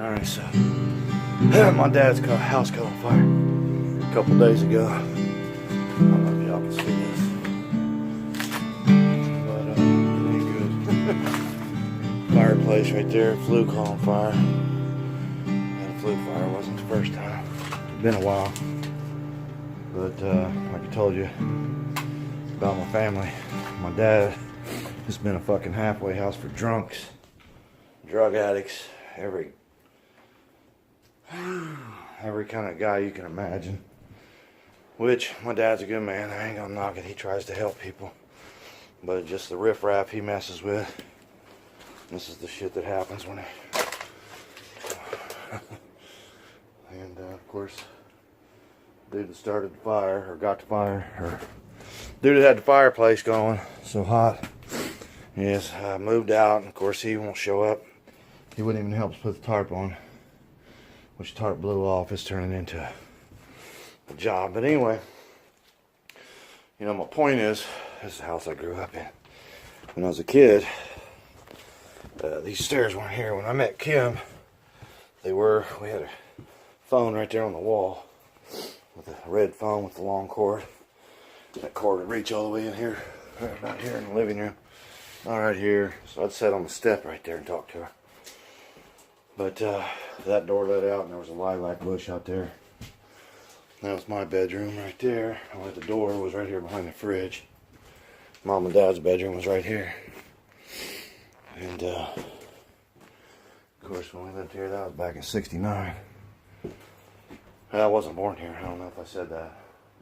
Alright, so my dad's house caught on fire a couple days ago. I don't know if y'all can see this, but it ain't good. Fireplace right there, flue caught on fire. And a flue fire wasn't the first time. It's been a while. But like I told you about my family, my dad has been a fucking halfway house for drunks, drug addicts, every kind of guy you can imagine. Which, my dad's a good man, I ain't gonna knock it. He tries to help people, but just the riffraff he messes with, this is the shit that happens when he and of course, dude that started the fire, or got the fire, or dude that had the fireplace going so hot, is moved out, and of course he won't show up. He wouldn't even help us put the tarp on, which tarp blew off. It's turning into a job. But anyway, you know, my point is, this is the house I grew up in. When I was a kid, these stairs weren't here. When I met Kim, we had a phone right there on the wall, with a red phone with the long cord. That cord would reach all the way in here, right about here in the living room. All right here. So I'd sit on the step right there and talk to her. But that door let out, and there was a lilac bush out there. That was my bedroom right there. The door was right here behind the fridge. Mom and Dad's bedroom was right here. And of course, when we lived here, that was back in '69. I wasn't born here. I don't know if I said that,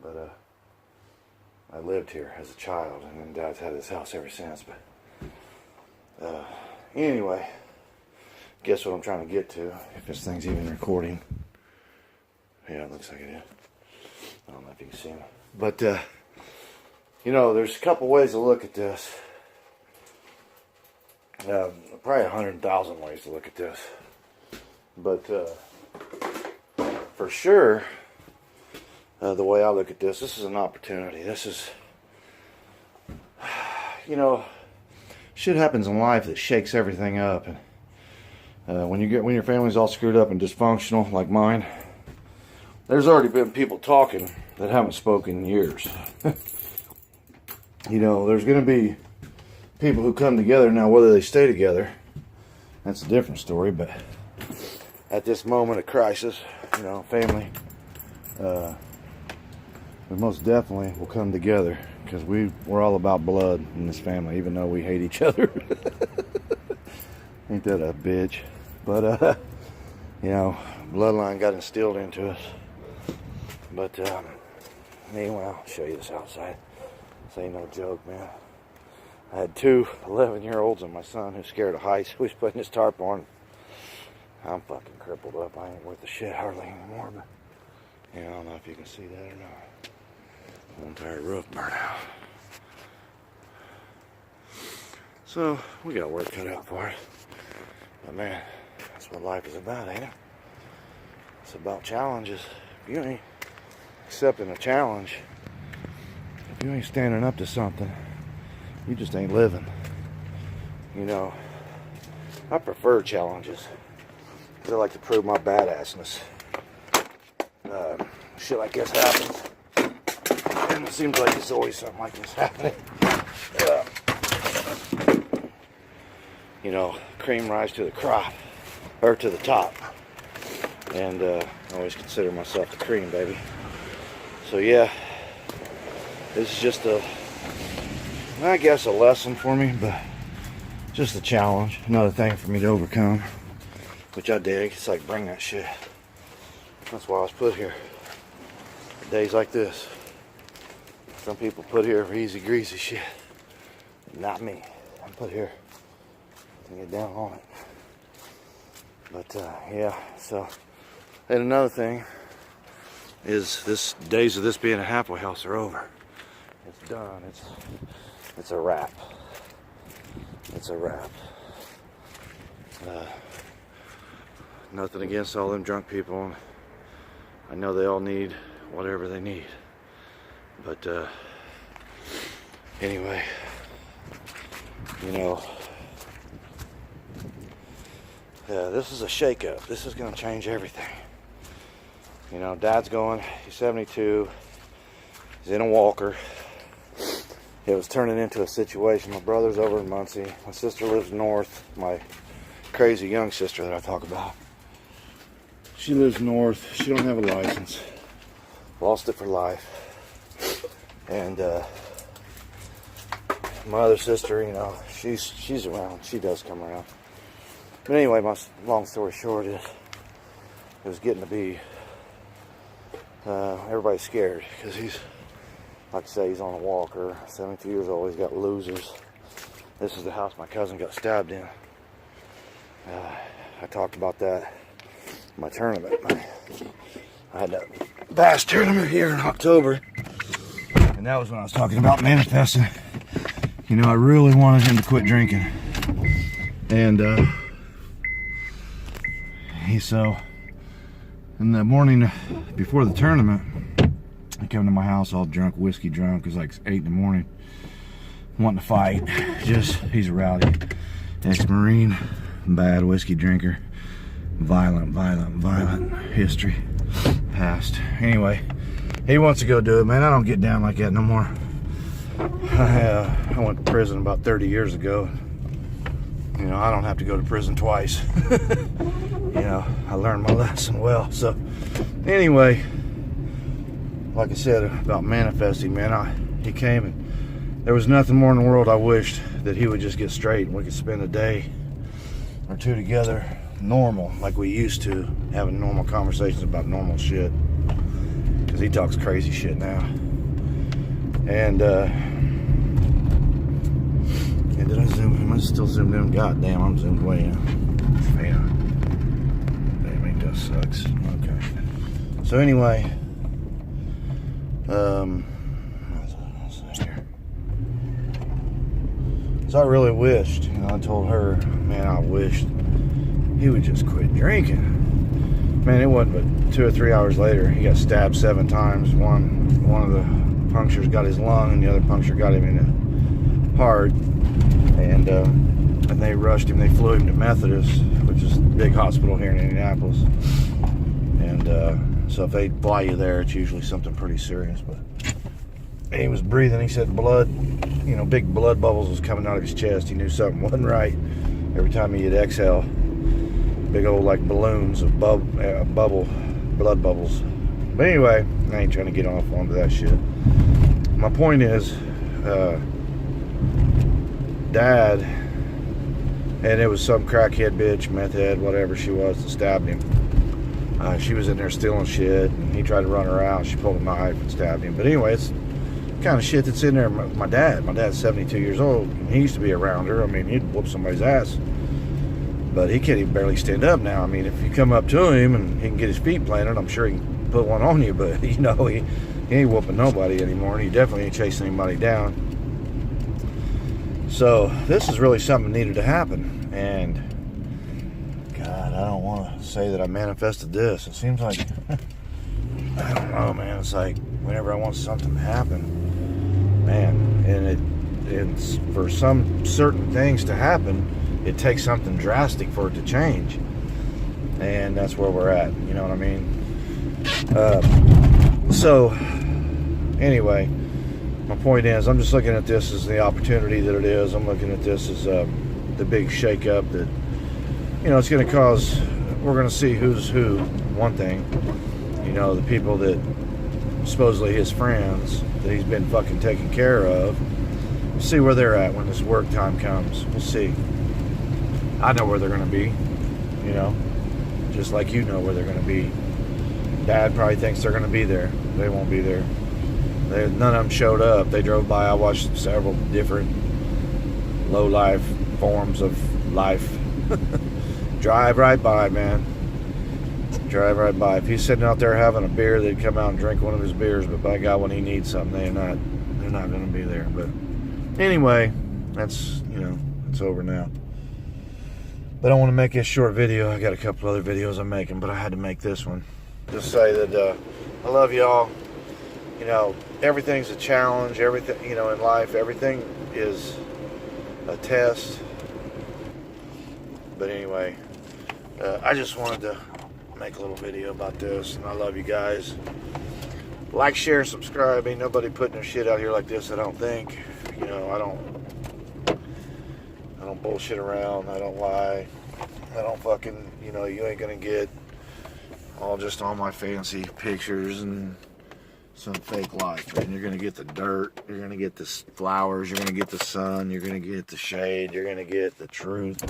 but I lived here as a child, and then Dad's had this house ever since. But anyway, guess what I'm trying to get to, if this thing's even recording. Yeah, it looks like it is. I don't know if you can see me. But, you know, there's a couple ways to look at this. Probably 100,000 ways to look at this. But, for sure, the way I look at this is an opportunity. This is, you know, shit happens in life that shakes everything up. And when your family's all screwed up and dysfunctional like mine, there's already been people talking that haven't spoken in years. You know, there's going to be people who come together. Now, whether they stay together, that's a different story. But at this moment of crisis, you know, family, we most definitely will come together, because we're all about blood in this family, even though we hate each other. Ain't that a bitch? But, you know, bloodline got instilled into us. But, anyway, I'll show you this outside. This ain't no joke, man. I had two 11-year-olds and my son who's scared of heights. Who's putting his tarp on. I'm fucking crippled up. I ain't worth a shit hardly anymore. But, yeah, I don't know if you can see that or not. The entire roof burned out. So, we got work cut out for it. But man, that's what life is about, ain't it? It's about challenges. If you ain't accepting a challenge, if you ain't standing up to something, you just ain't living. You know, I prefer challenges, because I like to prove my badassness. Shit like this happens, and it seems like there's always something like this happening. You know, cream rise to the crop, or to the top. And I always consider myself the cream, baby. So yeah, this is just I guess a lesson for me, but just a challenge, another thing for me to overcome, which I dig. It's like, bring that shit. That's why I was put here. Days like this. Some people put here for easy, greasy shit. Not me. I'm put here to get down on it. But yeah, so, and another thing is, this days of this being a halfway house are over. It's done. It's a wrap. It's a wrap. Nothing against all them drunk people. I know they all need whatever they need. But anyway, you know, this is a shakeup. This is going to change everything. You know, Dad's going. He's 72. He's in a walker. It was turning into a situation. My brother's over in Muncie. My sister lives north. My crazy young sister that I talk about. She lives north. She don't have a license. Lost it for life. And my other sister, you know, she's around. She does come around. But anyway, my long story short is it was getting to be everybody's scared because he's, like I say, he's on a walker, 72 years old. He's got losers. This is the house my cousin got stabbed in. I talked about that in my tournament. I had that bass tournament here in October, and that was when I was talking about manifesting. You know, I really wanted him to quit drinking, and so in the morning before the tournament, he came to my house all drunk, whiskey drunk. It was like 8 in the morning, wanting to fight. He's a rowdy ex-Marine, bad whiskey drinker, violent history, past. Anyway, he wants to go do it, man. I don't get down like that no more. I went to prison about 30 years ago. You know, I don't have to go to prison twice. You know, I learned my lesson well. So, anyway, like I said about manifesting, man, he came and there was nothing more in the world I wished that he would just get straight and we could spend a day or two together normal, like we used to, having normal conversations about normal shit. Because he talks crazy shit now. And did I zoom in? I still zoomed in. God damn, I'm zoomed way in. Damn, it just sucks. Okay. So anyway, what's here? So I really wished, you know, I told her, man, I wished he would just quit drinking. Man, it wasn't but 2 or 3 hours later, he got stabbed 7 times. One of the punctures got his lung, and the other puncture got him in the heart. And they rushed him. They flew him to Methodist, which is a big hospital here in Indianapolis. And so if they fly you there, it's usually something pretty serious. But he was breathing. He said blood, you know, big blood bubbles was coming out of his chest. He knew something wasn't right. Every time he'd exhale, big old like balloons of blood bubbles. But anyway, I ain't trying to get off onto that shit. My point is, Dad, and it was some crackhead bitch, meth head, whatever she was, that stabbed him. She was in there stealing shit, and he tried to run her out. She pulled a knife and stabbed him. But anyway, it's the kind of shit that's in there. My dad's 72 years old, and he used to be around her. I mean, he'd whoop somebody's ass. But he can't even barely stand up now. I mean, if you come up to him and he can get his feet planted, I'm sure he can put one on you. But, you know, he ain't whooping nobody anymore, and he definitely ain't chasing anybody down. So this is really something that needed to happen, and God, I don't want to say that I manifested this. It seems like, I don't know, man, it's like whenever I want something to happen, man, and it's for some certain things to happen, it takes something drastic for it to change, and that's where we're at, you know what I mean? So anyway, my point is, I'm just looking at this as the opportunity that it is. I'm looking at this as the big shakeup that, you know, it's going to cause. We're going to see who's who. One thing, you know, the people that supposedly his friends that he's been fucking taking care of. We'll see where they're at when this work time comes. We'll see. I know where they're going to be, you know, just like you know where they're going to be. Dad probably thinks they're going to be there. They won't be there. None of them showed up. They drove by. I watched several different low-life forms of life drive right by, man. Drive right by. If he's sitting out there having a beer, they'd come out and drink one of his beers. But by God, when he needs something, they're not going to be there. But anyway, that's, you know, it's over now. But I want to make this short video. I got a couple other videos I'm making, but I had to make this one. Just say that I love y'all. You know, everything's a challenge. Everything, you know, in life, everything is a test. But anyway, I just wanted to make a little video about this, and I love you guys. Like, share, subscribe. Ain't nobody putting their shit out here like this, I don't think. You know, I don't bullshit around. I don't lie. I don't fucking, you know, you ain't gonna get all my fancy pictures and some fake life, man. You're gonna get the dirt, you're gonna get the flowers, you're gonna get the sun, you're gonna get the shade, you're gonna get the truth,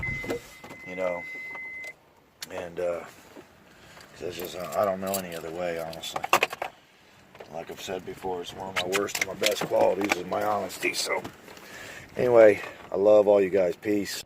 you know. And it's just, I don't know any other way, honestly. Like I've said before, it's one of my worst and my best qualities is my honesty. So anyway, I love all you guys. Peace.